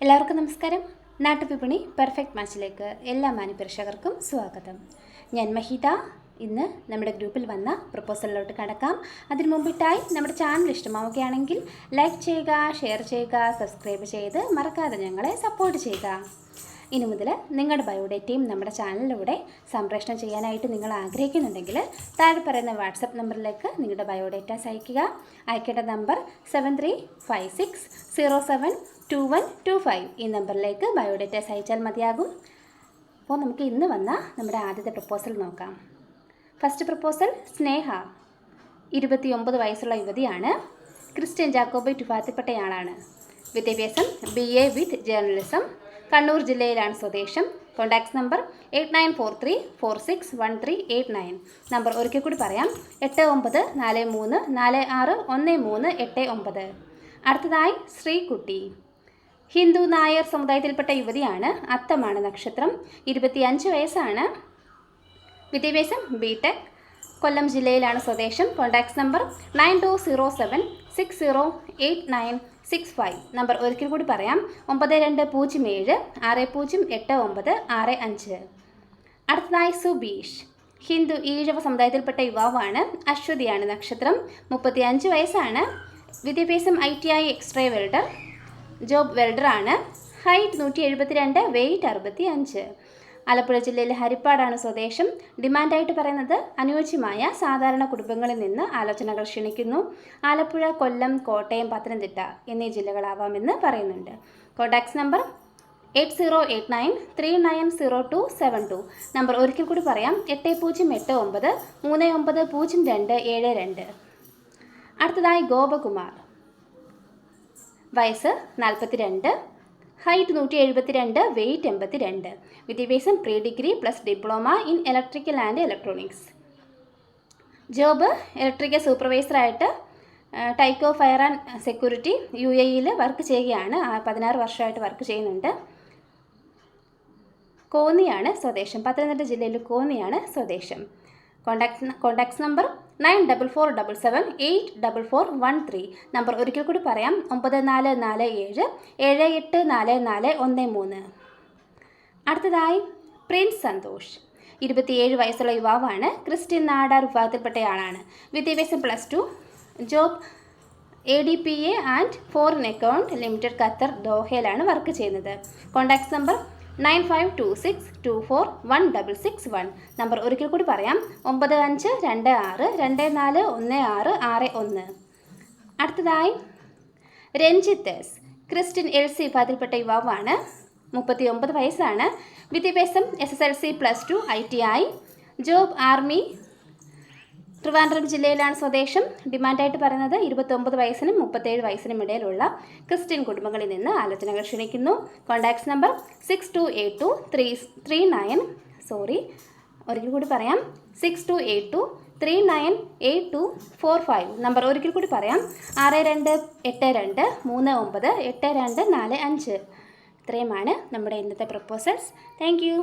എല്ലാവർക്കും നമസ്കാരം. നാട്ടുവിപണി പെർഫെക്റ്റ് മാച്ചിലേക്ക് എല്ലാ മാന്യപ്രേക്ഷകർക്കും സ്വാഗതം. ഞാൻ മഹിത. ഇന്ന് നമ്മുടെ ഗ്രൂപ്പിൽ വന്ന പ്രപ്പോസലിലോട്ട് കടക്കാം. അതിനു മുമ്പിട്ടായി നമ്മുടെ ചാനൽ ഇഷ്ടമാവുകയാണെങ്കിൽ ലൈക്ക് ചെയ്യുക, ഷെയർ ചെയ്യുക, സബ്സ്ക്രൈബ് ചെയ്ത് മറക്കാതെ ഞങ്ങളെ സപ്പോർട്ട് ചെയ്യുക. ഇനി മുതൽ നിങ്ങളുടെ ബയോഡേറ്റയും നമ്മുടെ ചാനലിലൂടെ സംപ്രേഷണം ചെയ്യാനായിട്ട് നിങ്ങൾ ആഗ്രഹിക്കുന്നുണ്ടെങ്കിൽ താഴെ പറയുന്ന വാട്സപ്പ് നമ്പറിലേക്ക് നിങ്ങളുടെ ബയോഡേറ്റാസ് അയയ്ക്കുക. അയക്കേണ്ട നമ്പർ 7356072125. ഈ നമ്പറിലേക്ക് ബയോഡേറ്റാസ് അയച്ചാൽ മതിയാകും. അപ്പോൾ നമുക്ക് ഇന്ന് വന്ന നമ്മുടെ ആദ്യത്തെ പ്രപ്പോസൽ നോക്കാം. ഫസ്റ്റ് പ്രപ്പോസൽ സ്നേഹ, 29 വയസ്സുള്ള യുവതിയാണ്. Christian Jacobite വിഭാഗത്തിൽപ്പെട്ടയാളാണ്. വിദ്യാഭ്യാസം BA വിത്ത് ജേർണലിസം. കണ്ണൂർ ജില്ലയിലാണ് സ്വദേശം. Contacts number 8943461389. നമ്പർ ഒരിക്കൽ കൂടി പറയാം, 8943461389. അടുത്തതായി ശ്രീകുട്ടി, ഹിന്ദു നായർ സമുദായത്തിൽപ്പെട്ട യുവതിയാണ്. അത്തമാണ് നക്ഷത്രം. 25 വയസ്സാണ്. വിദ്യാഭ്യാസം BTech. കൊല്ലം ജില്ലയിലാണ് സ്വദേശം. Contacts number 9207608965. നമ്പർ ഒരിക്കൽ കൂടി പറയാം, 9207608965. അടുത്തതായി സുബീഷ്, ഹിന്ദു ഈഴവ സമുദായത്തിൽപ്പെട്ട യുവാവാണ്. അശ്വതിയാണ് നക്ഷത്രം. 35 വയസ്സാണ്. വിദ്യാഭ്യാസം ITI എക്സ്ട്രാ വെൽഡർ. ജോബ് വെൽഡറാണ്. Height 172, weight 65. ആലപ്പുഴ ജില്ലയിലെ ഹരിപ്പാടാണ് സ്വദേശം. ഡിമാൻഡായിട്ട് പറയുന്നത് അനുയോജ്യമായ സാധാരണ കുടുംബങ്ങളിൽ നിന്ന് ആലോചനകൾ ക്ഷണിക്കുന്നു. ആലപ്പുഴ, കൊല്ലം, കോട്ടയം, പത്തനംതിട്ട എന്നീ ജില്ലകളാവാമെന്ന് പറയുന്നുണ്ട്. Contacts number 8089390272. നമ്പർ ഒരിക്കൽ കൂടി പറയാം, 8089390272. അടുത്തതായി ഗോപകുമാർ, വയസ്സ് 42, ഹൈറ്റ് 172, വെയ്റ്റ് 82. വിദ്യാഭ്യാസം pre degree plus diploma in electrical and electronics. Job electrical സൂപ്പർവൈസറായിട്ട് ടൈക്കോ ഫയർ ആൻഡ് സെക്യൂരിറ്റി UAEയിൽ വർക്ക് ചെയ്യുകയാണ്. 16 വർഷമായിട്ട് വർക്ക് ചെയ്യുന്നുണ്ട്. കോന്നിയാണ് സ്വദേശം. പത്തനംതിട്ട ജില്ലയിൽ കോന്നിയാണ് സ്വദേശം. Contacts number 9447784413. നമ്പർ ഒരിക്കൽ കൂടി പറയാം, 9447784413. അടുത്തതായി പ്രിൻസ് സന്തോഷ്, 27 വയസ്സുള്ള യുവാവാണ്. ക്രിസ്ത്യൻ നാടാർ വിഭാഗത്തിൽപ്പെട്ടയാളാണ്. വിദ്യാഭ്യാസം +2. Job ADPA and foreign account limited, Qatar, ദോഹയിലാണ് വർക്ക് ചെയ്യുന്നത്. Contacts number 9526241661. നമ്പർ ഒരിക്കൽ കൂടി പറയാം, 9526241661. അടുത്തതായി രഞ്ജിത്ത് എസ്, ക്രിസ്ത്യൻ LC വിഭാഗത്തിൽപ്പെട്ട യുവാവാണ്. 39 വയസ്സാണ്. വിദ്യാഭ്യാസം SSLC +2 ITI. Job army, Trivandrum ജില്ലയിലാണ് സ്വദേശം. ഡിമാൻഡായിട്ട് പറയുന്നത് 29 വയസ്സിനും 37 വയസ്സിനും ഇടയിലുള്ള ക്രിസ്ത്യൻ കുടുംബങ്ങളിൽ നിന്ന് ആലോചനകൾ ക്ഷണിക്കുന്നു. കോൺടാക്ട്സ് നമ്പർ 628239 ഒരിക്കൽ കൂടി പറയാം, 6282398245. നമ്പർ ഒരിക്കൽ കൂടി പറയാം, 6282398245. ഇത്രയുമാണ് നമ്മുടെ ഇന്നത്തെ പ്രപ്പോസൽസ്. Thank you.